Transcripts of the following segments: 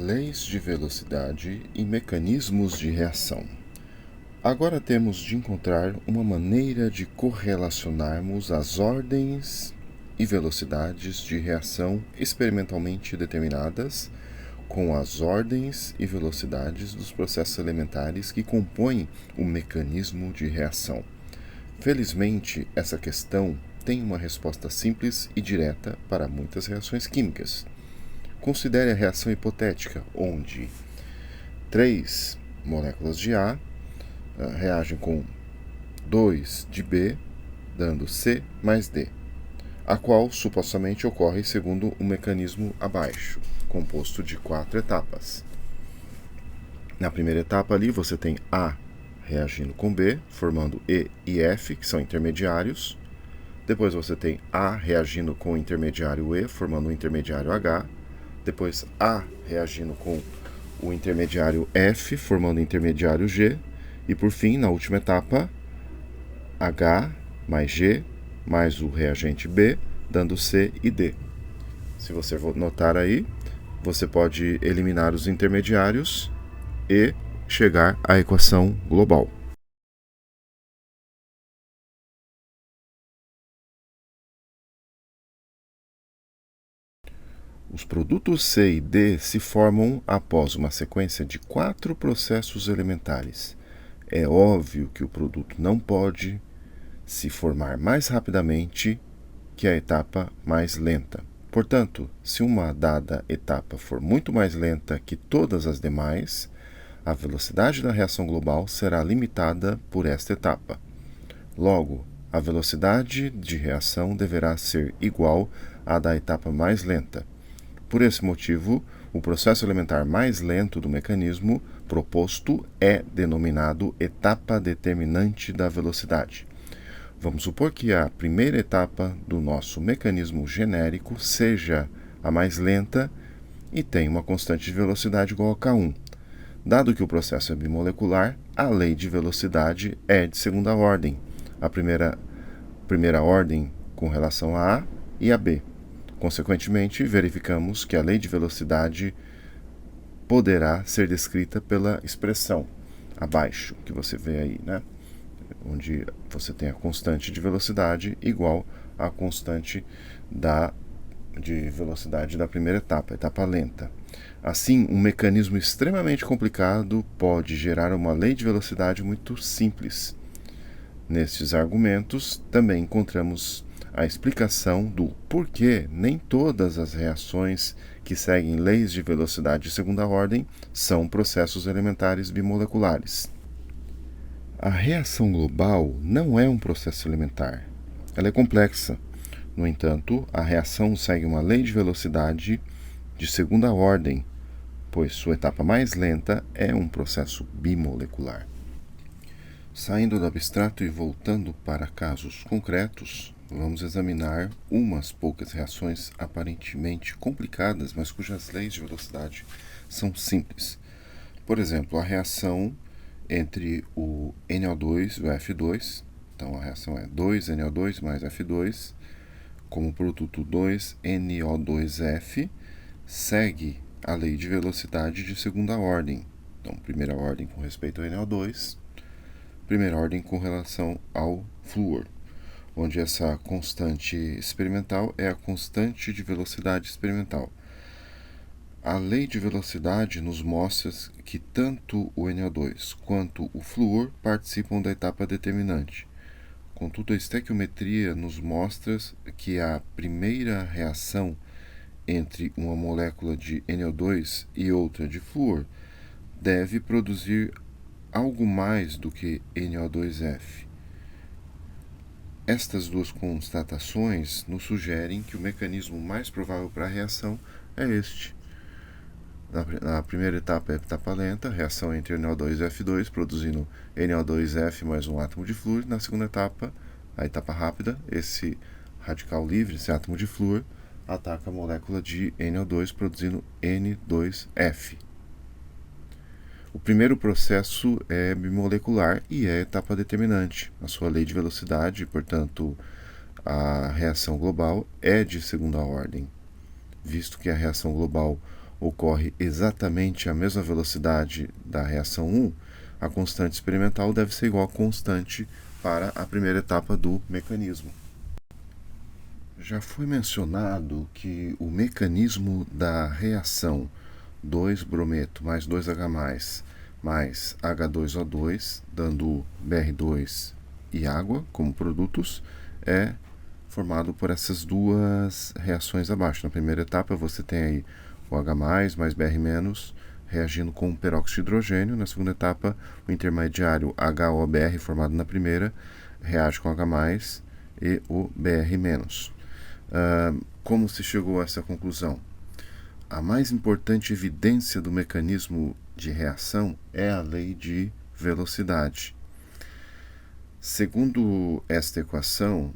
Leis de velocidade e mecanismos de reação. Agora temos de encontrar uma maneira de correlacionarmos as ordens e velocidades de reação experimentalmente determinadas com as ordens e velocidades dos processos elementares que compõem o mecanismo de reação. Felizmente, essa questão tem uma resposta simples e direta para muitas reações químicas. Considere a reação hipotética, onde 3 moléculas de A reagem com 2 de B, dando C mais D, a qual supostamente ocorre segundo o mecanismo abaixo, composto de 4 etapas. Na primeira etapa ali você tem A reagindo com B, formando E e F, que são intermediários. Depois você tem A reagindo com o intermediário E, formando o intermediário H. Depois A reagindo com o intermediário F, formando o intermediário G. E por fim, na última etapa, H mais G mais o reagente B, dando C e D. Se você notar aí, você pode eliminar os intermediários e chegar à equação global. Os produtos C e D se formam após uma sequência de 4 processos elementares. É óbvio que o produto não pode se formar mais rapidamente que a etapa mais lenta. Portanto, se uma dada etapa for muito mais lenta que todas as demais, a velocidade da reação global será limitada por esta etapa. Logo, a velocidade de reação deverá ser igual à da etapa mais lenta. Por esse motivo, o processo elementar mais lento do mecanismo proposto é denominado etapa determinante da velocidade. Vamos supor que a primeira etapa do nosso mecanismo genérico seja a mais lenta e tenha uma constante de velocidade igual a K1. Dado que o processo é bimolecular, a lei de velocidade é de segunda ordem. A primeira ordem com relação a A e a B. Consequentemente, verificamos que a lei de velocidade poderá ser descrita pela expressão abaixo, que você vê aí, né? Onde você tem a constante de velocidade igual à constante de velocidade da primeira etapa, etapa lenta. Assim, um mecanismo extremamente complicado pode gerar uma lei de velocidade muito simples. Nestes argumentos, também encontramos a explicação do porquê nem todas as reações que seguem leis de velocidade de segunda ordem são processos elementares bimoleculares. A reação global não é um processo elementar. Ela é complexa. No entanto, a reação segue uma lei de velocidade de segunda ordem, pois sua etapa mais lenta é um processo bimolecular. Saindo do abstrato e voltando para casos concretos, vamos examinar umas poucas reações aparentemente complicadas, mas cujas leis de velocidade são simples. Por exemplo, a reação entre o NO2 e o F2. Então, a reação é 2NO2 mais F2, como produto 2NO2F, segue a lei de velocidade de segunda ordem. Então, primeira ordem com respeito ao NO2, primeira ordem com relação ao flúor, onde essa constante experimental é a constante de velocidade experimental. A lei de velocidade nos mostra que tanto o NO2 quanto o flúor participam da etapa determinante. Contudo, a estequiometria nos mostra que a primeira reação entre uma molécula de NO2 e outra de flúor deve produzir algo mais do que NO2F. Estas duas constatações nos sugerem que o mecanismo mais provável para a reação é este. Na primeira etapa é a etapa lenta, reação entre NO2 e F2, produzindo NO2F mais um átomo de flúor. Na segunda etapa, a etapa rápida, esse radical livre, esse átomo de flúor, ataca a molécula de NO2, produzindo N2F. O primeiro processo é bimolecular e é a etapa determinante. A sua lei de velocidade, portanto, a reação global é de segunda ordem, visto que a reação global ocorre exatamente a mesma velocidade da reação 1, a constante experimental deve ser igual à constante para a primeira etapa do mecanismo. Já foi mencionado que o mecanismo da reação 2-brometo mais 2H+, mais H2O2, dando BR2 e água como produtos, é formado por essas duas reações abaixo. Na primeira etapa você tem aí o H+, mais Br- reagindo com o peróxido de hidrogênio. Na segunda etapa, o intermediário HOBr, formado na primeira, reage com H+, e o Br-. Como se chegou a essa conclusão? A mais importante evidência do mecanismo de reação é a lei de velocidade. Segundo esta equação,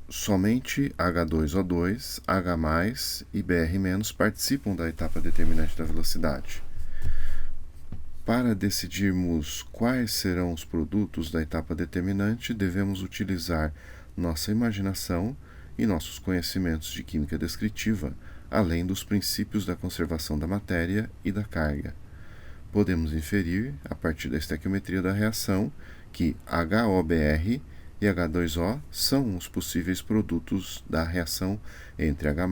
somente H2O2, H+, e Br- participam da etapa determinante da velocidade. Para decidirmos quais serão os produtos da etapa determinante, devemos utilizar nossa imaginação e nossos conhecimentos de química descritiva, além dos princípios da conservação da matéria e da carga. Podemos inferir, a partir da estequiometria da reação, que HOBr e H2O são os possíveis produtos da reação entre H+,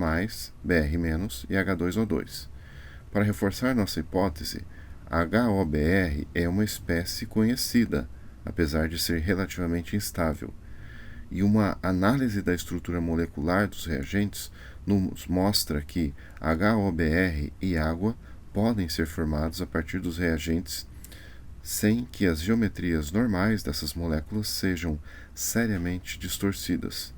Br- e H2O2. Para reforçar nossa hipótese, HOBr é uma espécie conhecida, apesar de ser relativamente instável, e uma análise da estrutura molecular dos reagentes nos mostra que HOBr e água podem ser formados a partir dos reagentes sem que as geometrias normais dessas moléculas sejam seriamente distorcidas.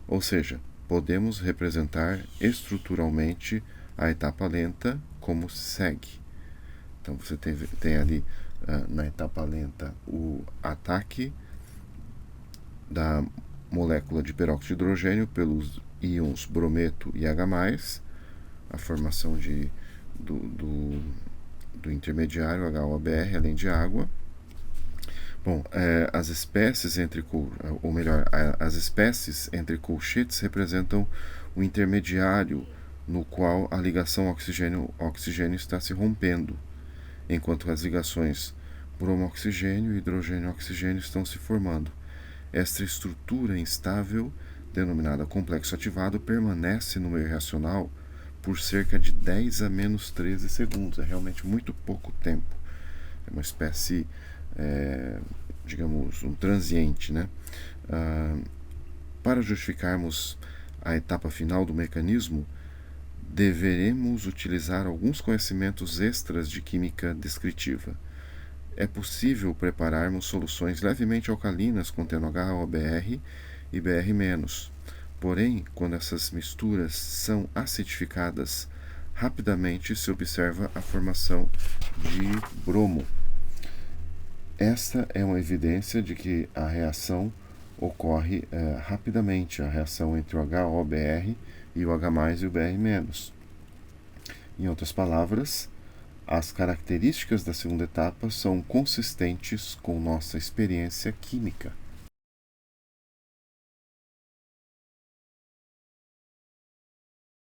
Ou seja, podemos representar estruturalmente a etapa lenta como segue. Então você tem ali na etapa lenta o ataque da molécula de peróxido de hidrogênio pelos íons brometo e H+, a formação do intermediário HOBr, além de água. Bom, as espécies entre colchetes representam o intermediário no qual a ligação oxigênio-oxigênio está se rompendo, enquanto as ligações bromo-oxigênio e hidrogênio-oxigênio estão se formando. Esta estrutura instável, denominada complexo ativado, permanece no meio reacional por cerca de 10 a menos 13 segundos. É realmente muito pouco tempo. É uma espécie, digamos, um transiente, né? Para justificarmos a etapa final do mecanismo, deveremos utilizar alguns conhecimentos extras de química descritiva. É possível prepararmos soluções levemente alcalinas contendo HOBr e Br-. Porém, quando essas misturas são acidificadas, rapidamente se observa a formação de bromo. Esta é uma evidência de que a reação ocorre rapidamente, a reação entre o HOBr e o H+ e o Br-. Em outras palavras, as características da segunda etapa são consistentes com nossa experiência química.